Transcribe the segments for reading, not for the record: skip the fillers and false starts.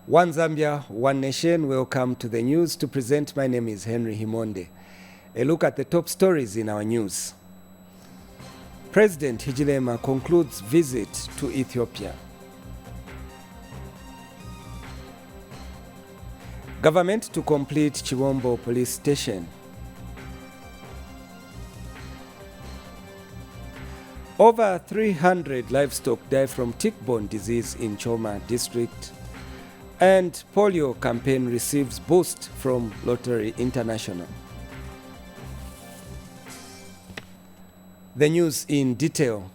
One Zambia, one nation. Welcome to the news. To present, my name is Henry Himonde. A look at the top stories in our news. President Hichilema concludes visit to Ethiopia. Government to complete Chiwombo police station. Over 300 livestock die from tick-borne disease in Choma District. And Polio campaign receives boost from Lottery International. The news in detail.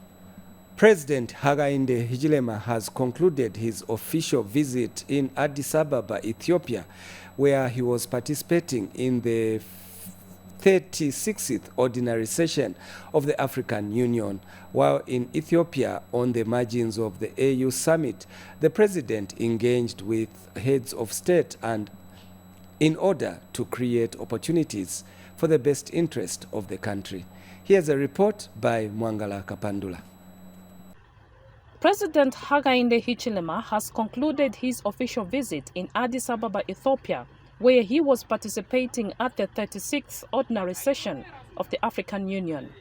President Hakainde Hichilema has concluded his official visit in Addis Ababa, Ethiopia, where he was participating in the 36th Ordinary Session of the African Union. While in Ethiopia, on the margins of the AU summit, the president engaged with heads of state and in order to create opportunities for the best interest of the country. Here's a report by Mwangala Kapandula. President Hakainde Hichilema has concluded his official visit in Addis Ababa, Ethiopia, where he was participating at the 36th Ordinary Session of the African Union.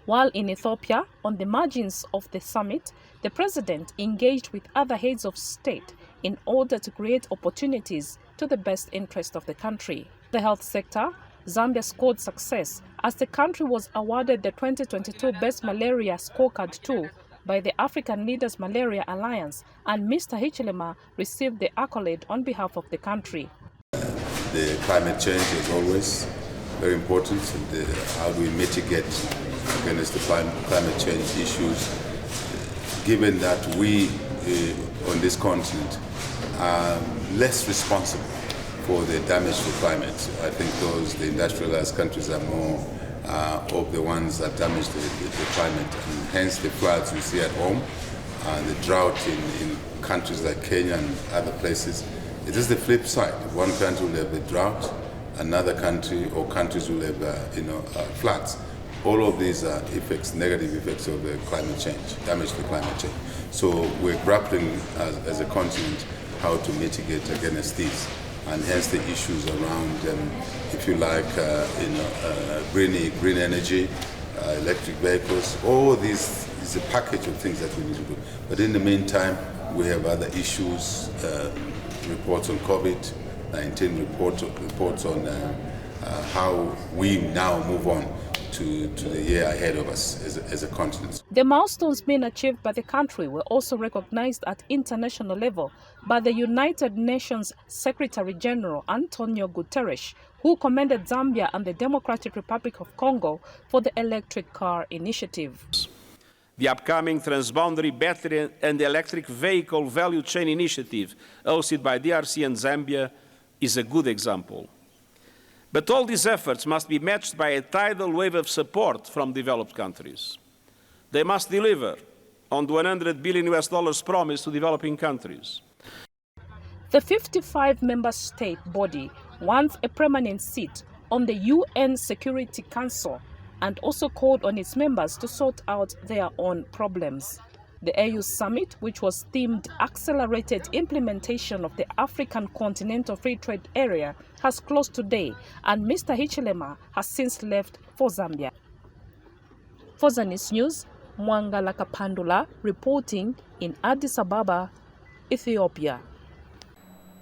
While in Ethiopia, on the margins of the summit, the president engaged with other heads of state in order to create opportunities to the best interest of the country. The health sector, Zambia scored success as the country was awarded the 2022 Best Malaria Scorecard 2 by the African Leaders Malaria Alliance, and Mr. Hichilema received the accolade on behalf of the country. The climate change is always very important, and how do we mitigate against the climate change issues, given that we on this continent are less responsible for the damage to climate. I think the industrialized countries are more of the ones that damage the climate, and hence the floods we see at home, and the drought in countries like Kenya and other places. It is the flip side. One country will have a drought, another country or countries will have floods. All of these are effects, negative effects of the climate change, damage to climate change. So we're grappling as a continent how to mitigate against these, and hence the issues around, if you like, green energy, electric vehicles. All this is a package of things that we need to do. But in the meantime, we have other issues, reports on COVID-19, reports on how we now move on to the year ahead of us as a continent. The milestones being achieved by the country were also recognized at international level by the United Nations Secretary General Antonio Guterres, who commended Zambia and the Democratic Republic of Congo for the electric car initiative. The upcoming Transboundary Battery and Electric Vehicle Value Chain Initiative, hosted by DRC and Zambia, is a good example. But all these efforts must be matched by a tidal wave of support from developed countries. They must deliver on the $100 billion promised to developing countries. The 55-member state body wants a permanent seat on the UN Security Council and also called on its members to sort out their own problems. The AU summit, which was themed Accelerated Implementation of the African Continental Free Trade Area, has closed today, and Mr. Hichilema has since left for Zambia. For Zanis News, Mwangala Kapandula reporting in Addis Ababa, Ethiopia.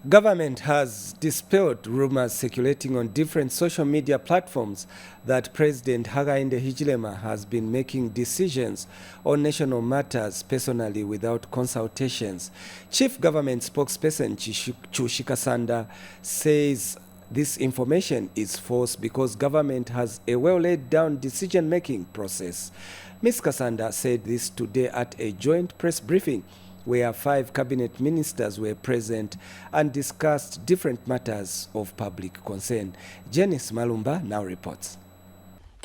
Government has dispelled rumors circulating on different social media platforms that President Hakainde Hichilema has been making decisions on national matters personally without consultations. Chief Government spokesperson Chushi Kasanda says this information is false because government has a well-laid-down decision-making process. Ms. Kasanda said this today at a joint press briefing where 5 cabinet ministers were present and discussed different matters of public concern. Zanis now reports.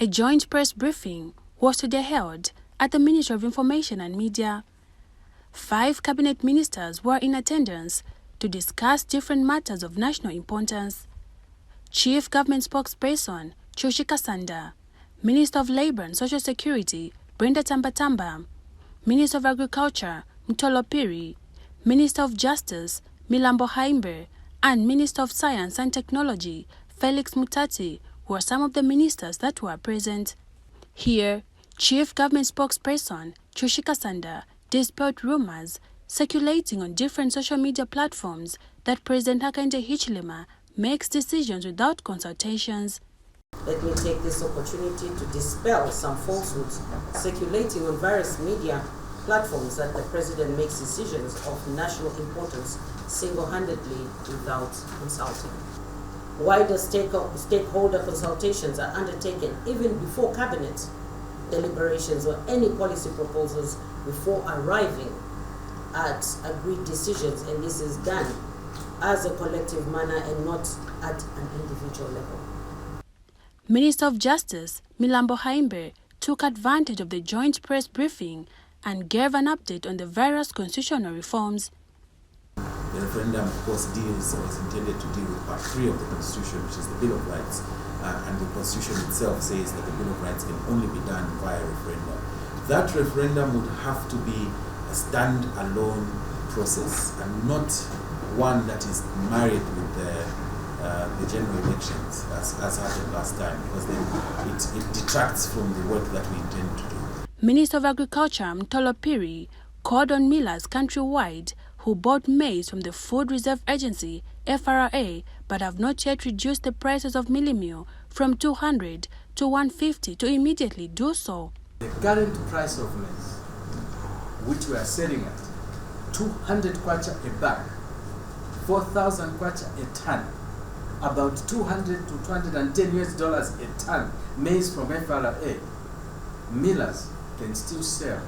A joint press briefing was today held at the Ministry of Information and Media. 5 cabinet ministers were in attendance to discuss different matters of national importance. Chief Government spokesperson Chushi Kasanda, Minister of Labour and Social Security Brenda Tambatamba, Minister of Agriculture Mtolo Piri, Minister of Justice Milambo Haimbe, and Minister of Science and Technology, Felix Mutati, were some of the ministers that were present. Here, Chief Government Spokesperson Chushika Sanda dispelled rumors circulating on different social media platforms that President Hakainde Hichilema makes decisions without consultations. Let me take this opportunity to dispel some falsehoods circulating on various media platforms that the President makes decisions of national importance single-handedly without consulting. Wider stakeholder consultations are undertaken even before cabinet deliberations or any policy proposals before arriving at agreed decisions, and this is done as a collective manner and not at an individual level. Minister of Justice Milambo Haimbe took advantage of the joint press briefing and gave an update on the various constitutional reforms. The referendum, of course, deals or is intended to deal with Part 3 of the Constitution, which is the Bill of Rights, and the Constitution itself says that the Bill of Rights can only be done via referendum. That referendum would have to be a stand-alone process and not one that is married with the general elections, as happened last time, because then it detracts from the work that we intend to do. Minister of Agriculture Mtolo Piri called on millers countrywide who bought maize from the Food Reserve Agency, FRA, but have not yet reduced the prices of milling meal from 200 to 150 to immediately do so. The current price of maize, which we are selling at 200 kwacha a bag, 4,000 kwacha a ton, about $200 to $210 a ton maize from FRA, millers can still sell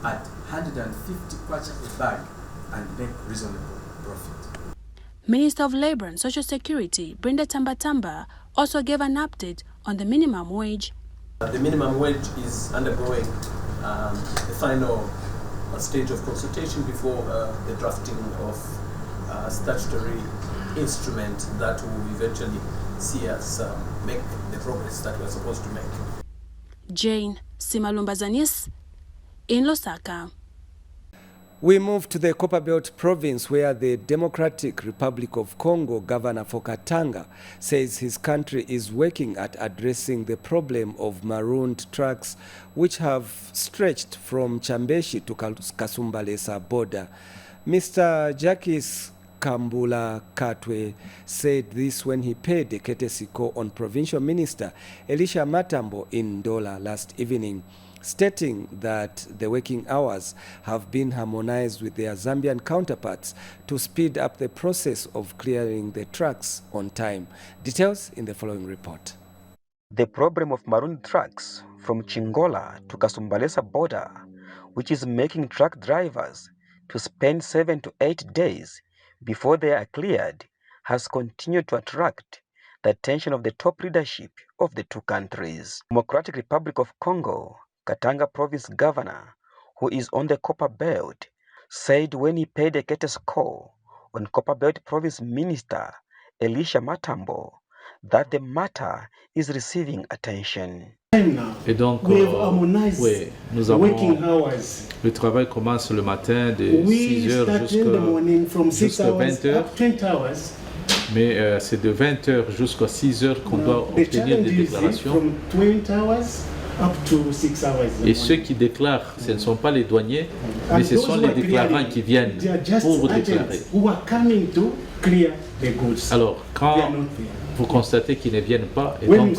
at 150 kwacha a bag and make reasonable profit. Minister of Labour and Social Security, Brenda Tambatamba, also gave an update on the minimum wage. The minimum wage is undergoing the final stage of consultation before the drafting of a statutory instrument that will eventually see us make the progress that we're supposed to make. Jane Simalumba Zanis in Lusaka. We move to the Copperbelt province, where the Democratic Republic of Congo governor for Katanga says his country is working at addressing the problem of marooned trucks which have stretched from Chambeshi to Kasumbalesa border. Mr. Jacques Kambula Katwe said this when he paid a courtesy call on Provincial Minister Elisha Matambo in Ndola last evening, stating that the working hours have been harmonized with their Zambian counterparts to speed up the process of clearing the trucks on time. Details in the following report. The problem of maroon trucks from Chingola to Kasumbalesa border, which is making truck drivers to spend 7 to 8 days before they are cleared, has continued to attract the attention of the top leadership of the two countries. Democratic Republic of Congo Katanga Province Governor, who is on the Copperbelt, said when he paid a courtesy call on Copperbelt Province Minister Elisha Matambo that the matter is receiving attention. Et donc, oui, nous avons le travail commence le matin de 6h jusqu'à 20h. Mais c'est de 20h jusqu'à 6h qu'on doit obtenir des déclarations. Et ceux qui déclarent, ce ne sont pas les douaniers, mais ce sont les déclarants qui viennent pour déclarer. Alors, quand vous constatez qu'ils ne viennent pas, et donc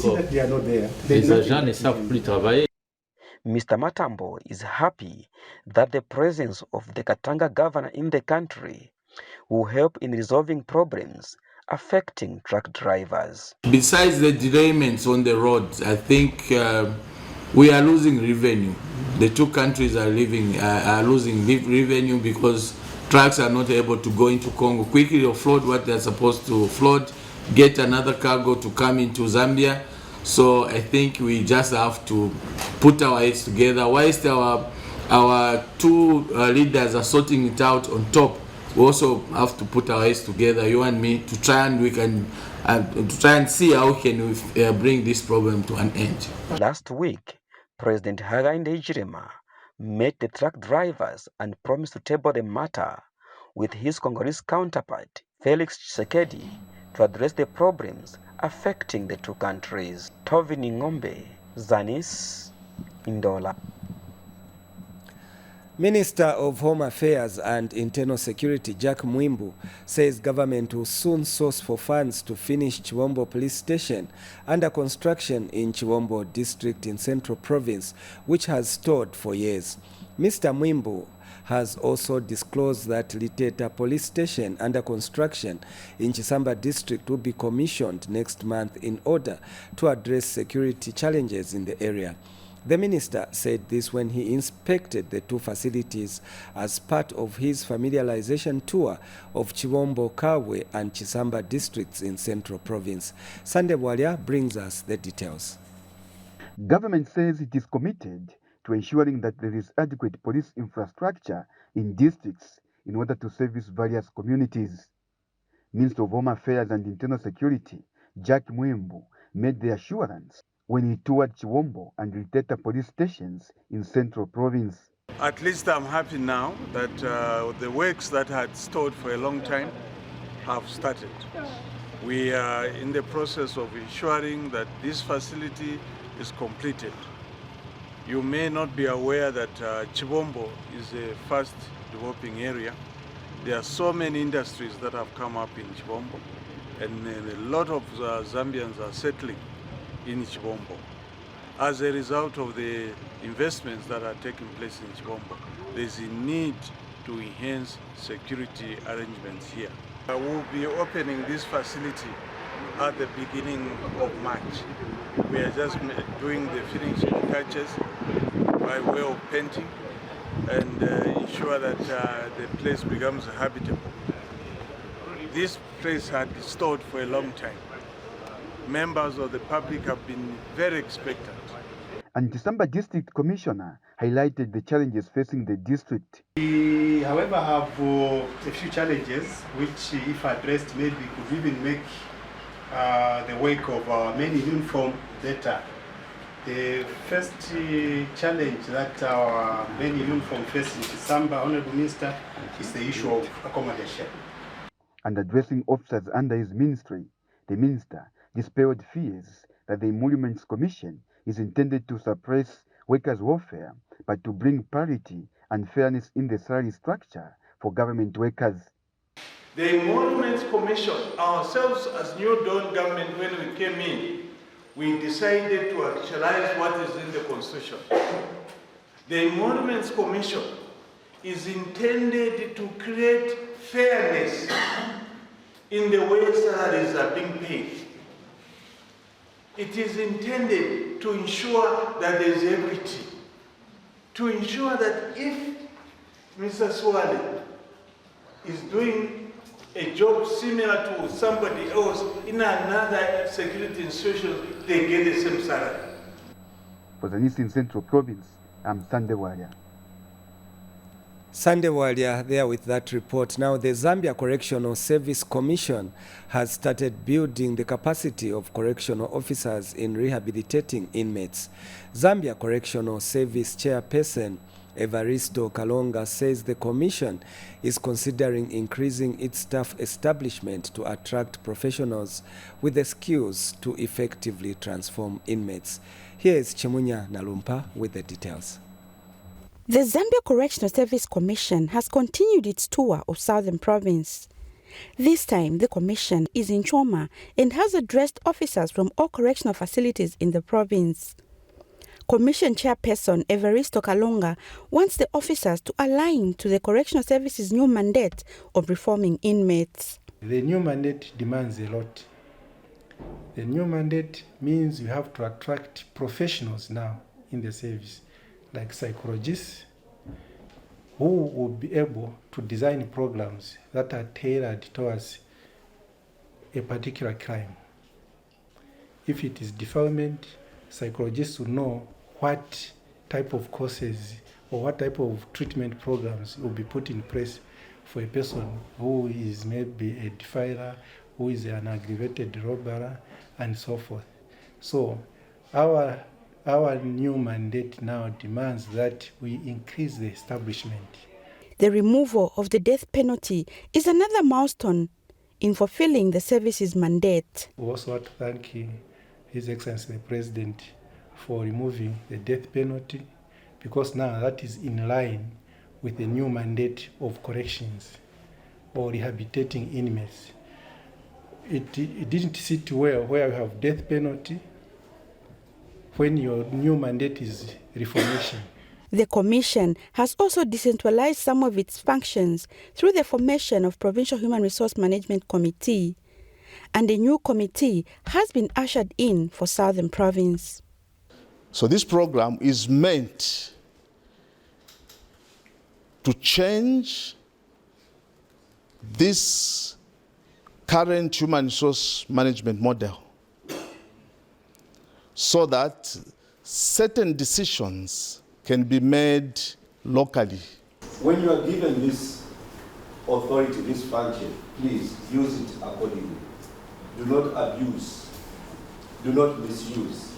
les agents ne savent plus travailler. Mr. Matambo is happy that the presence of the Katanga governor in the country will help in resolving problems affecting truck drivers. Besides the derailments on the roads, I think we are losing revenue. The two countries are losing revenue because trucks are not able to go into Congo quickly, offload what they're supposed to offload, get another cargo to come into Zambia. So I think we just have to put our heads together. Whilst our two leaders are sorting it out on top, we also have to put our heads together, you and me, to try and see how we can bring this problem to an end. Last week, President Hakainde Hichilema met the truck drivers and promised to table the matter with his Congolese counterpart, Felix Tshisekedi, to address the problems affecting the two countries. Tovini Ngombe, Zanis, Ndola. Minister of Home Affairs and Internal Security Jack Mwimbu says government will soon source for funds to finish Chiwombo Police Station under construction in Chiwombo District in Central Province, which has stalled for years. Mr. Mwimbu has also disclosed that Liteta Police Station under construction in Chisamba District will be commissioned next month in order to address security challenges in the area. The minister said this when he inspected the two facilities as part of his familiarization tour of Chiwombo, Kawe and Chisamba districts in Central Province. Sande Bwalia brings us the details. Government says it is committed to ensuring that there is adequate police infrastructure in districts in order to service various communities. Minister of Home Affairs and Internal Security, Jack Mwimbu, made the assurance when he toured Chiwombo and Liteta police stations in Central Province. At least I'm happy now that the works that had stalled for a long time have started. We are in the process of ensuring that this facility is completed. You may not be aware that Chiwombo is a fast developing area. There are so many industries that have come up in Chiwombo, and a lot of Zambians are settling in Chiwombo. As a result of the investments that are taking place in Chiwombo, there's a need to enhance security arrangements here. We'll be opening this facility at the beginning of March. We are just doing the finishing touches by way of painting and ensure that the place becomes habitable. This place had stalled for a long time. Members of the public have been very expectant. And Chisamba District Commissioner highlighted the challenges facing the district. We, however, have a few challenges which, if addressed, maybe could even make the work of our men in uniform better. The first challenge that our men in uniform face in Chisamba, Honorable Minister, is the issue of accommodation. And addressing officers under his ministry, the minister dispelled fears that the Emoluments Commission is intended to suppress workers' welfare, but to bring parity and fairness in the salary structure for government workers. The Emoluments Commission, ourselves as New Dawn government, when we came in, we decided to actualize what is in the Constitution. The Emoluments Commission is intended to create fairness in the way salaries are being paid. It is intended to ensure that there is equity, to ensure that if Mr. Swale is doing a job similar to somebody else in another security institution, they get the same salary. For Zanis in Central Province, I'm Sande Waria. Sande Walia there with that report. Now, the Zambia Correctional Service Commission has started building the capacity of correctional officers in rehabilitating inmates. Zambia Correctional Service Chairperson Evaristo Kalonga says the commission is considering increasing its staff establishment to attract professionals with the skills to effectively transform inmates. Here is Chimunya Nalumpa with the details. The Zambia Correctional Service Commission has continued its tour of Southern Province. This time, the commission is in Choma and has addressed officers from all correctional facilities in the province. Commission Chairperson Evaristo Kalonga wants the officers to align to the Correctional Service's new mandate of reforming inmates. The new mandate demands a lot. The new mandate means you have to attract professionals now in the service, like psychologists, who will be able to design programs that are tailored towards a particular crime. If it is defilement, psychologists will know what type of courses or what type of treatment programs will be put in place for a person who is maybe a defiler, who is an aggravated robber, and so forth. So our new mandate now demands that we increase the establishment. The removal of the death penalty is another milestone in fulfilling the service's mandate. We also want to thank His Excellency the President for removing the death penalty, because now that is in line with the new mandate of corrections or rehabilitating inmates. It didn't sit well where we have death penalty when your new mandate is reformation. The Commission has also decentralized some of its functions through the formation of Provincial Human Resource Management Committee, and a new committee has been ushered in for Southern Province. So this program is meant to change this current human resource management model so that certain decisions can be made locally. When you are given this authority, this function, please use it accordingly. Do not abuse, do not misuse.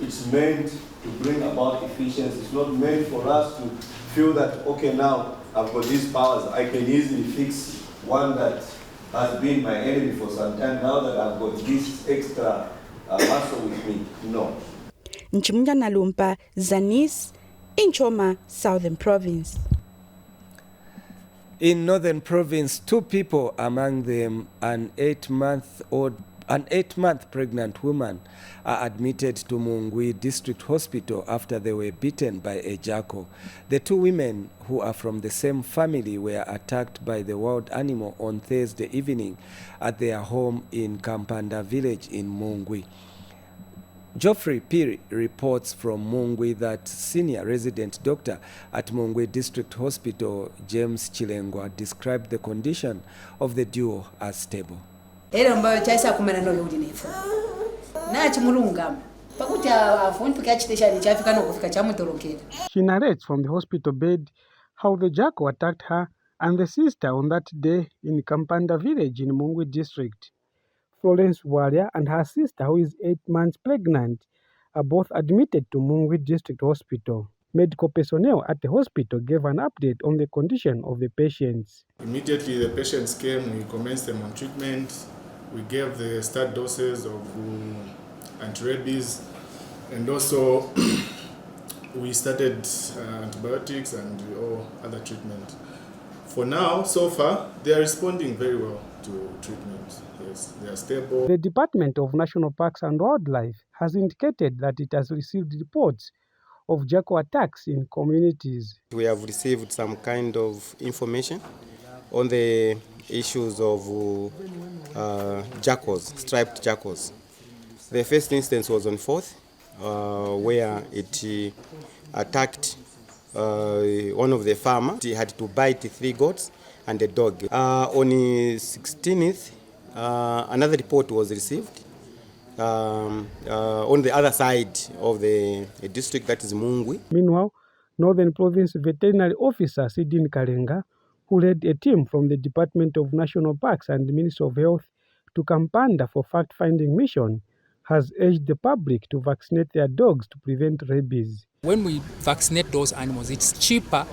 It's meant to bring about efficiency. It's not meant for us to feel that, okay, now I've got these powers, I can easily fix one that has been my enemy for some time, now that I've got this extra muscle with me. No. Nchimunja Nalumpa, Zanis, in Choma, Southern Province. In Northern Province, 2 people, among them an 8-month pregnant woman, are admitted to Mungwi District Hospital after they were bitten by a jackal. The 2 women, who are from the same family, were attacked by the wild animal on Thursday evening at their home in Kampanda village in Mungwi. Geoffrey Piri reports from Mungwi that senior resident doctor at Mungwi District Hospital, James Chilengwa, described the condition of the duo as stable. She narrates from the hospital bed how the jackal attacked her and the sister on that day in Kampanda village in Mungwi district. Florence Walia and her sister, who is 8 months pregnant, are both admitted to Mungwi District Hospital. Medical personnel at the hospital gave an update on the condition of the patients. Immediately the patients came, we commenced them on treatment. We gave the start doses of anti-rabies, and also we started antibiotics and all other treatment. For now, so far, they are responding very well to treatment. Yes, they are stable. The Department of National Parks and Wildlife has indicated that it has received reports of jackal attacks in communities. We have received some kind of information on the issues of jackals, striped jackals. The first instance was on 4th, where it attacked one of the farmers. He had to bite 3 goats and a dog. On the 16th, another report was received on the other side of the district, that is Mungwi. Meanwhile, Northern Province Veterinary Officer Sidin Kalenga, who led a team from the Department of National Parks and the Ministry of Health to Kampanda for fact-finding mission, has urged the public to vaccinate their dogs to prevent rabies. When we vaccinate those animals, it's cheaper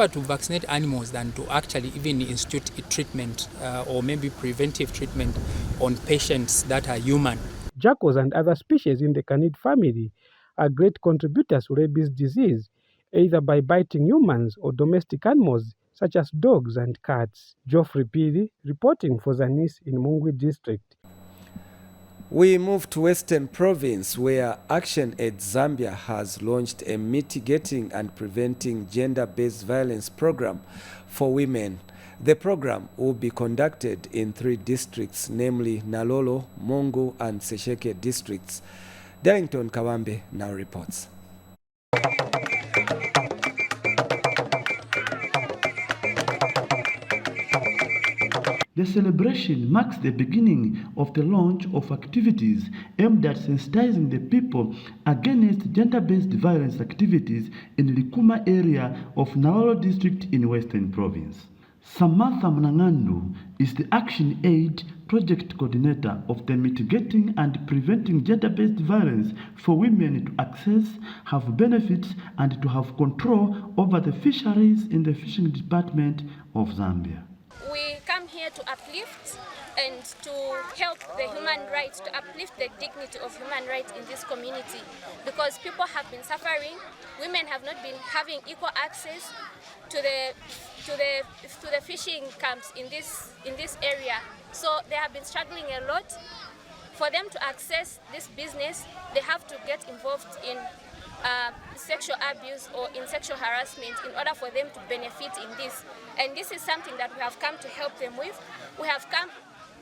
to vaccinate animals than to actually even institute a treatment or maybe preventive treatment on patients that are human. Jackals and other species in the canid family are great contributors to rabies disease, either by biting humans or domestic animals such as dogs and cats. Geoffrey Piri reporting for Zanis in Mungwi District. We move to Western Province, where Action Aid Zambia has launched a mitigating and preventing gender-based violence program for women. The program will be conducted in 3 districts, namely Nalolo, Mungu, and Sesheke districts. Darlington Kawambe now reports. The celebration marks the beginning of the launch of activities aimed at sensitizing the people against gender-based violence activities in the Likuma area of Nalolo district in Western Province. Samantha Mnangandu is the Action Aid Project Coordinator of the Mitigating and Preventing Gender-Based Violence for Women to access, have benefits, and to have control over the fisheries in the Fishing Department of Zambia. We come here to uplift and to help the human rights, to uplift the dignity of human rights in this community, because people have been suffering. Women have not been having equal access to the fishing camps in this area. So they have been struggling a lot. For them to access this business, they have to get involved in sexual abuse or in sexual harassment in order for them to benefit in this. And this is something that we have come to help them with. We have come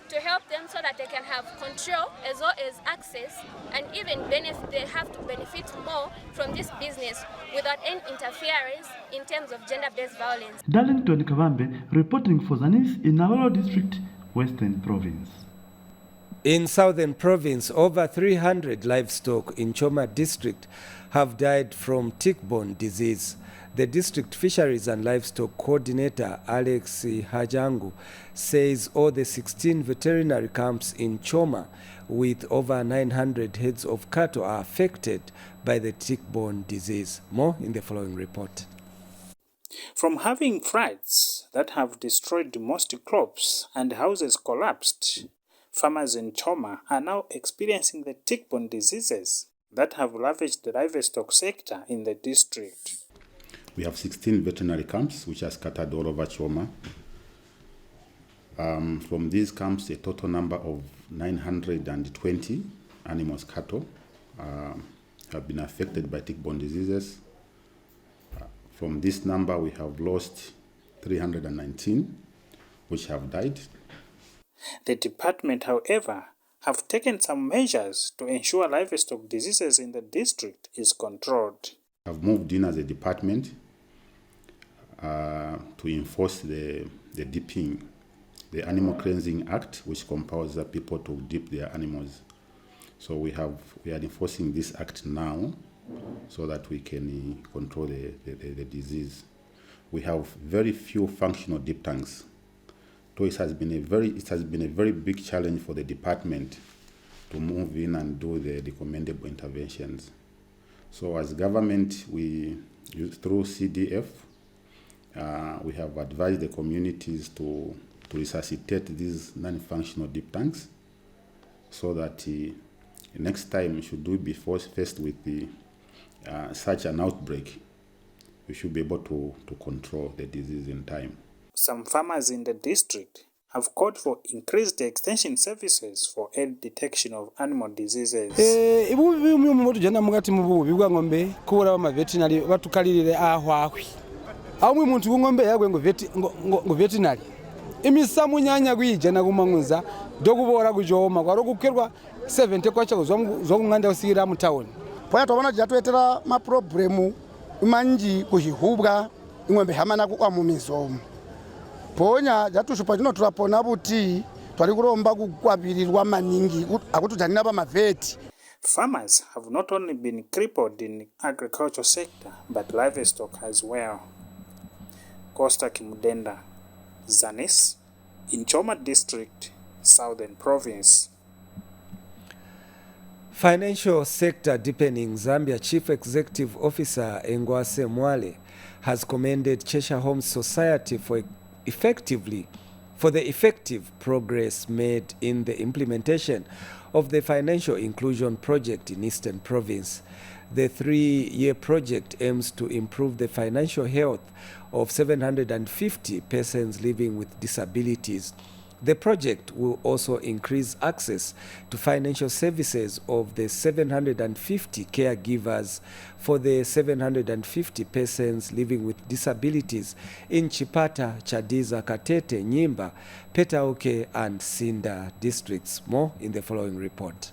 to help them so that they can have control as well as access, and even they have to benefit more from this business without any interference in terms of gender-based violence. Darlington Kavambe reporting for Zanis in Nawalo District, Western Province. In Southern Province, over 300 livestock in Choma District have died from tick-borne disease. The district fisheries and livestock coordinator, Alex Hajangu, says all the 16 veterinary camps in Choma with over 900 heads of cattle are affected by the tick-borne disease. More in the following report. From having floods that have destroyed most crops and houses collapsed, farmers in Choma are now experiencing the tick-borne diseases that have ravaged the livestock sector in the district. We have 16 veterinary camps which are scattered all over Choma. From these camps, a total number of 920 animals, cattle, have been affected by tick-borne diseases. From this number, we have lost 319, which have died. The department, however, have taken some measures to ensure livestock diseases in the district is controlled. Have moved in as a department to enforce the dipping, the Animal Cleansing Act, which compels the people to dip their animals. So we are enforcing this act now so that we can control the disease. We have very few functional dip tanks. So it has been a very big challenge for the department to move in and do the recommendable interventions. So as government, through CDF, we have advised the communities to resuscitate these non-functional dip tanks so that next time, should we be faced with such an outbreak, we should be able to control the disease in time. Some farmers in the district have called for increased extension services for early detection of animal diseases. Amwe muntu ngombe yagwe ngo veterinary imisamu nyanya kwijana kumanguza dokubora kujoma kwaro kukerwa 70 kwacha zokunganda usira mu town poya tobona jatwetera ma problem manji kuhubwa ingombe hamana kwa mumizomo ponya jatushupa chino turapona buti twali kuromba kukwabirirwa maningi akutujanira ba maveti. Farmers have not only been crippled in the agricultural sector but livestock as well. Costa Kimudenda, Zanis, in Choma District, Southern Province. Financial sector deepening. Zambia Chief Executive Officer Engwase Mwale has commended Cheshire Homes Society for the effective progress made in the implementation of the Financial Inclusion Project in Eastern Province. The 3-year project aims to improve the financial health of 750 persons living with disabilities. The project will also increase access to financial services of the 750 caregivers for the 750 persons living with disabilities in Chipata, Chadiza, Katete, Nyimba, Petauke, and Sinda districts. More in the following report.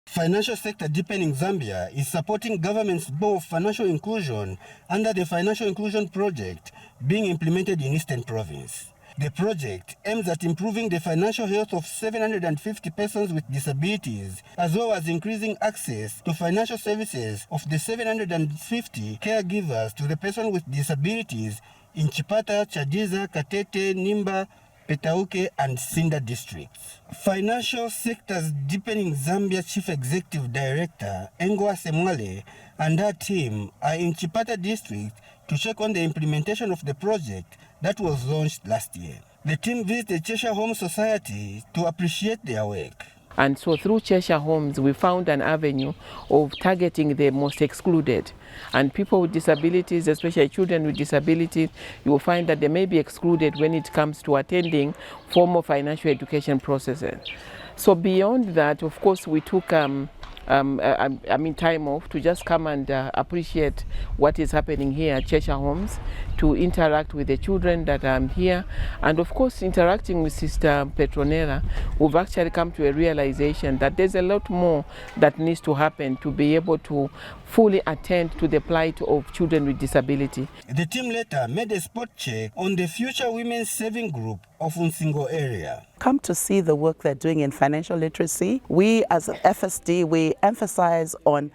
Financial sector deepening Zambia is supporting government's goal of financial inclusion under the Financial Inclusion Project being implemented in Eastern Province. The project aims at improving the financial health of 750 persons with disabilities, as well as increasing access to financial services of the 750 caregivers to the person with disabilities in Chipata, Chadiza, Katete, Nimba, Petauke, and Sinda districts. Financial Sectors Deepening Zambia Chief Executive Director Engwa Semwale and her team are in Chipata district to check on the implementation of the project that was launched last year. The team visited Cheshire Home Society to appreciate their work. And so through Cheshire Homes, we found an avenue of targeting the most excluded. And people with disabilities, especially children with disabilities, you will find that they may be excluded when it comes to attending formal financial education processes. So beyond that, of course, we took time off to just come and appreciate what is happening here at Cheshire Homes, to interact with the children that are here, and of course interacting with Sister Petronella. We've actually come to a realization that there's a lot more that needs to happen to be able to fully attend to the plight of children with disability. The team later made a spot check on the Future Women's Saving Group of Unsingo area. Come to see the work they're doing in financial literacy. We as FSD, we emphasize on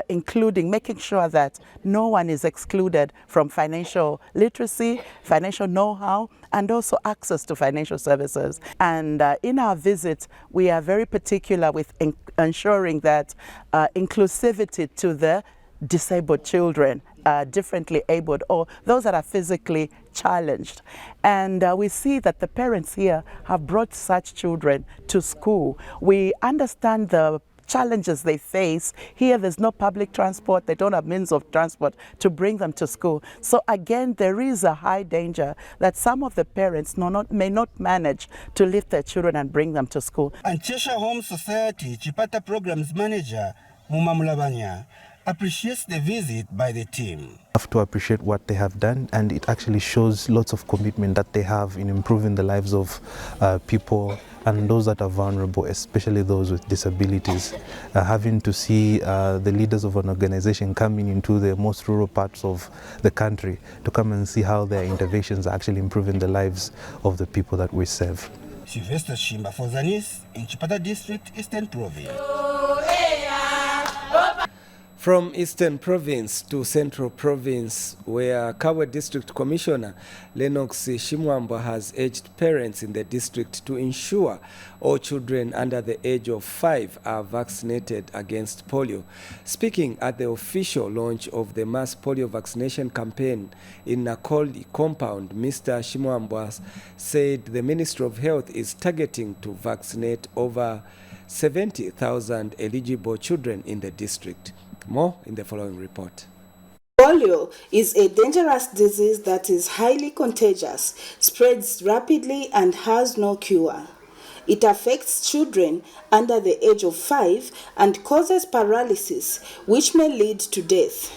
including, making sure that no one is excluded from financial literacy, financial know-how, and also access to financial services. And in our visit, we are very particular with ensuring that inclusivity to the disabled children, differently abled, or those that are physically challenged. And we see that the parents here have brought such children to school. We understand the challenges they face. Here there's no public transport, they don't have means of transport to bring them to school. So again, there is a high danger that some of the parents may not manage to lift their children and bring them to school. And Cheshire Home Society Chipata Programs Manager Muma Mulabanya appreciates the visit by the team. I have to appreciate what they have done, and it actually shows lots of commitment that they have in improving the lives of people and those that are vulnerable, especially those with disabilities. Having to see the leaders of an organization coming into the most rural parts of the country to come and see how their interventions are actually improving the lives of the people that we serve. Sylvester Shimba for Zanis in Chipata District, Eastern Province. From Eastern Province to Central Province, where Kabwe District Commissioner Lennox Shimwambwa has urged parents in the district to ensure all children under the age of 5 are vaccinated against polio. Speaking at the official launch of the mass polio vaccination campaign in Nakoli compound, Mr. Shimwambwa said the Ministry of Health is targeting to vaccinate over 70,000 eligible children in the district. More in the following report. Polio is a dangerous disease that is highly contagious, spreads rapidly, and has no cure. It affects children under the age of 5 and causes paralysis, which may lead to death.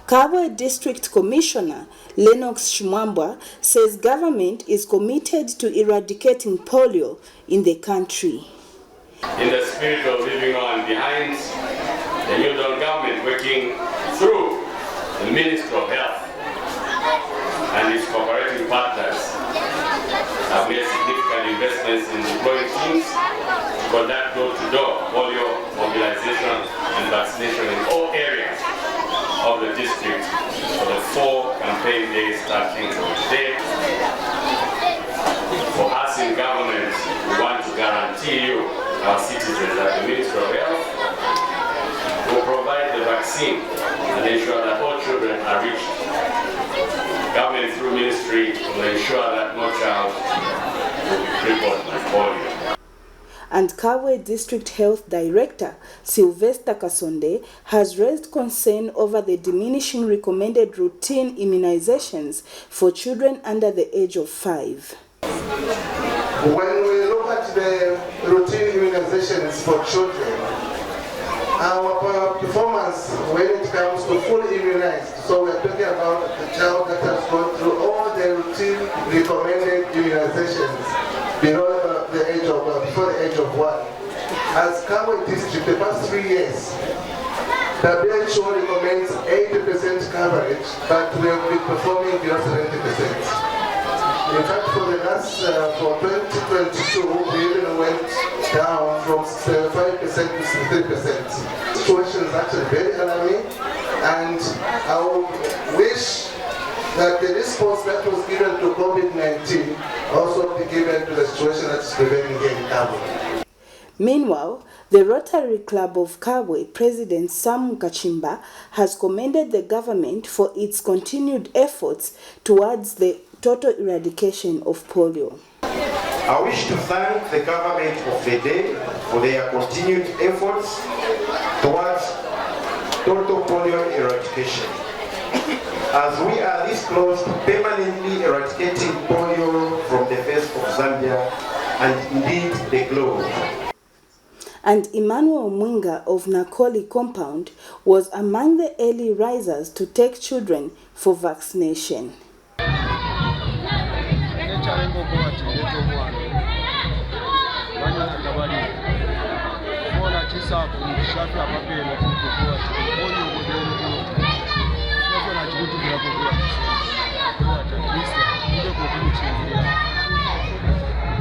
Kabwe District Commissioner Lennox Shimwambwa says government is committed to eradicating polio in the country. In the spirit of living on behind the New Dawn government, working through the Ministry of Health and its cooperating partners, have made significant investments in deploying teams to conduct door-to-door polio mobilization and vaccination in all areas of the district for the 4 campaign days starting today. For us in government, we want to guarantee you, our citizens, that the Ministry of Health will provide the vaccine and ensure that all children are reached. Government through ministry will ensure that no child will be crippled with polio. And Kabwe District Health Director Sylvester Kasonde has raised concern over the diminishing recommended routine immunizations for children under the age of 5. When we look at the routine immunizations for children, our performance when it comes to fully immunized, so we're talking about the child that has gone through all the routine recommended immunizations before the age of 1. As Kabwe District, the past 3 years, WHO recommends 80% coverage, but we have been performing below 70%. In fact, for the last, for 2022, we even went down from 5% to 3%. The situation is actually very alarming, and I wish that the response that was given to COVID-19 also be given to the situation that is prevailing here in Kabwe. Meanwhile, the Rotary Club of Kabwe President Sam Kachimba has commended the government for its continued efforts towards the total eradication of polio. I wish to thank the government of the day for their continued efforts towards total polio eradication. As we are this close to permanently eradicating polio from the face of Zambia and indeed the globe. And Emmanuel Mwinga of Nakoli Compound was among the early risers to take children for vaccination.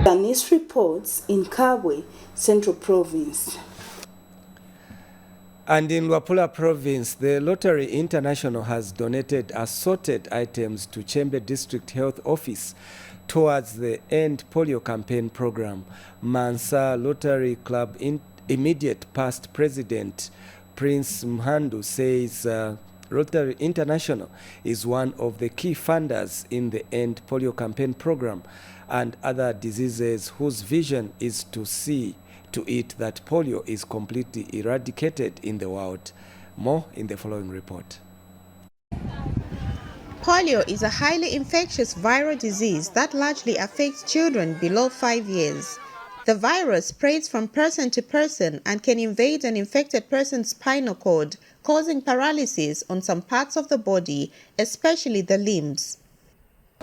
Zanis reports in Kabwe, Central Province. And in Luapula Province, the Lottery International has donated assorted items to Choma District Health Office towards the End Polio Campaign program. Mansa Lottery Club immediate past president Prince Mhandu says Rotary International is one of the key funders in the End Polio Campaign program and other diseases whose vision is to see to it that polio is completely eradicated in the world. More in the following report. Polio is a highly infectious viral disease that largely affects children below 5 years. The virus spreads from person to person and can invade an infected person's spinal cord, causing paralysis on some parts of the body, especially the limbs.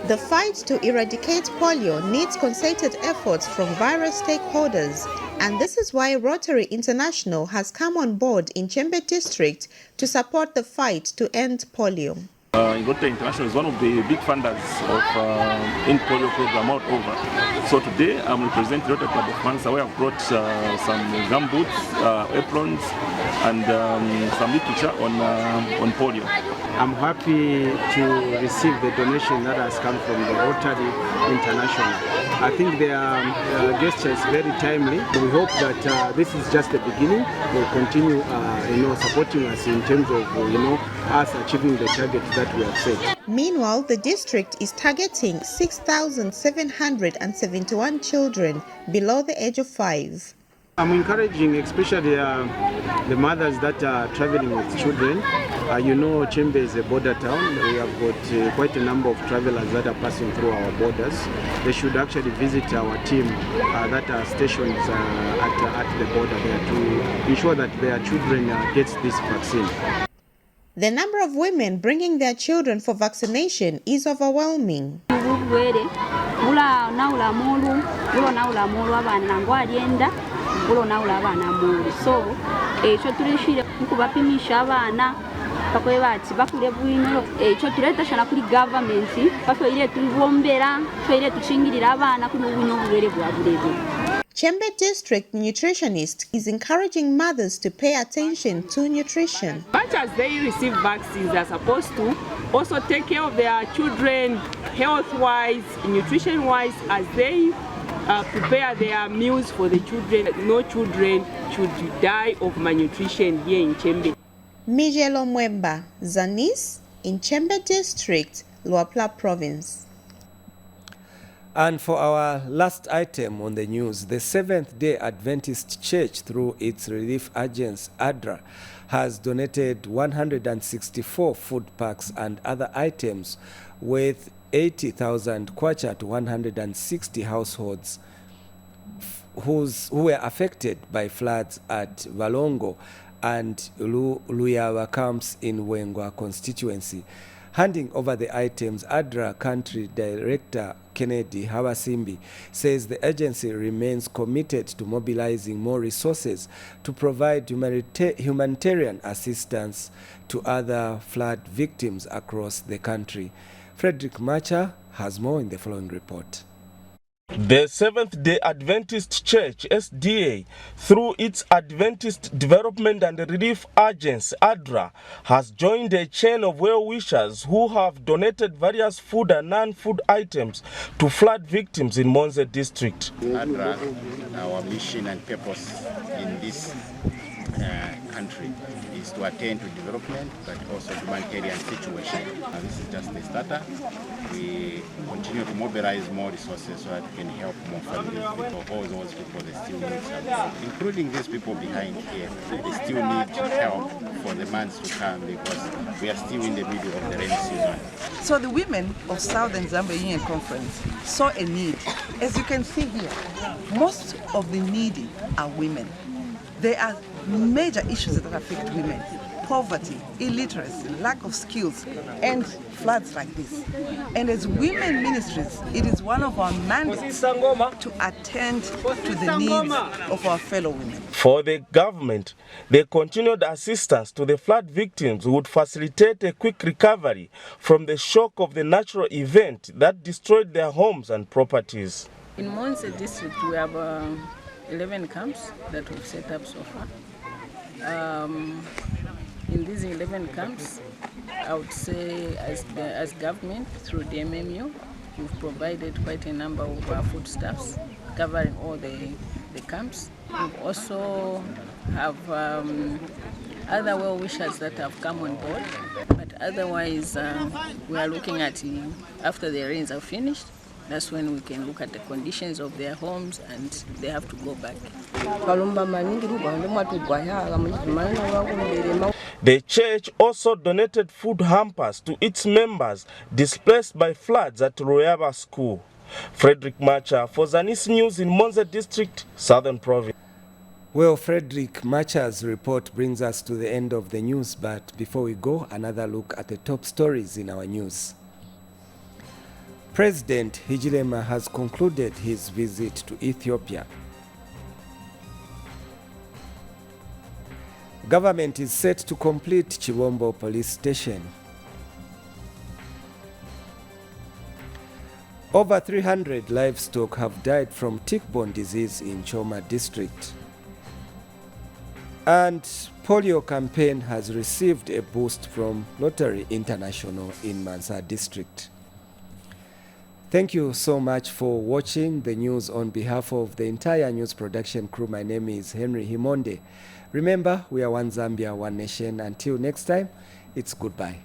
The fight to eradicate polio needs concerted efforts from various stakeholders, and this is why Rotary International has come on board in Choma District to support the fight to end polio. Rotary International is one of the big funders of End Polio program all over. So today I'm representing Rotary Club of Mansa, where I've brought some gumboots, aprons, and some literature on polio. I'm happy to receive the donation that has come from the Rotary International. I think their gesture is very timely. We hope that this is just the beginning. They'll continue, supporting us in terms of, us achieving the targets that we have set. Meanwhile, the district is targeting 6,771 children below the age of 5. I'm encouraging especially the mothers that are traveling with children. Chembe is a border town. We have got quite a number of travelers that are passing through our borders. They should actually visit our team that are stationed at the border there to ensure that their children get this vaccine. The number of women bringing their children for vaccination is overwhelming. So ekyo tulishire kubapimisha abana bakwe bati bakule bwino ekyo tuletashana kuri government bafe ile tulibombera ile tuchingirira abana kuri ubunyo bubere bwa burebe. Choma District nutritionist is encouraging mothers to pay attention to nutrition. Much as they receive vaccines, they are supposed to also take care of their children health-wise, nutrition-wise, as they prepare their meals for the children. No children should die of malnutrition here in Chembe. Mijelo Mwemba, Zanis, in Choma District, Luapula Province. And for our last item on the news, the Seventh-day Adventist Church, through its relief agency, ADRA, has donated 164 food packs and other items with 80,000 kwacha to 160 households who were affected by floods at Valongo and Luyawa camps in Wengwa constituency. Handing over the items, ADRA Country Director Kennedy Hawasimbi says the agency remains committed to mobilizing more resources to provide humanitarian assistance to other flood victims across the country. Frederick Macha has more in the following report. The Seventh-day Adventist Church, SDA, through its Adventist Development and Relief Agency, ADRA, has joined a chain of well-wishers who have donated various food and non-food items to flood victims in Monze District. ADRA, our mission and purpose in this country is to attend to development, but also humanitarian situation. This is just the starter. We continue to mobilize more resources so that we can help more families, all those people that still need help, including these people behind here. They still need help for the months to come because we are still in the middle of the rainy season. So the women of Southern Zambia Union Conference saw a need. As you can see here, most of the needy are women. There are major issues that affect women: poverty, illiteracy, lack of skills, and floods like this. And as women ministries, it is one of our mandates to attend to the needs of our fellow women. For the government, the continued assistance to the flood victims would facilitate a quick recovery from the shock of the natural event that destroyed their homes and properties. In Monze District, we have 11 camps that we've set up so far. In these 11 camps, I would say as government, through the MMU, we've provided quite a number of foodstuffs covering all the camps. We also have other well-wishers that have come on board, but otherwise we are looking at, after the rains are finished, that's when we can look at the conditions of their homes and they have to go back. The church also donated food hampers to its members displaced by floods at Royaba School. Frederick Macha for Zanis News in Monze District, Southern Province. Well, Frederick Macha's report brings us to the end of the news, but before we go, another look at the top stories in our news. President Hichilema has concluded his visit to Ethiopia. Government is set to complete Chibombo police station. Over 300 livestock have died from tick-borne disease in Choma District. And Polio campaign has received a boost from Lottery International in Mansa District. Thank you so much for watching the news. On behalf of the entire news production crew, my name is Henry Himonde. Remember, we are one Zambia, one nation. Until next time, it's goodbye.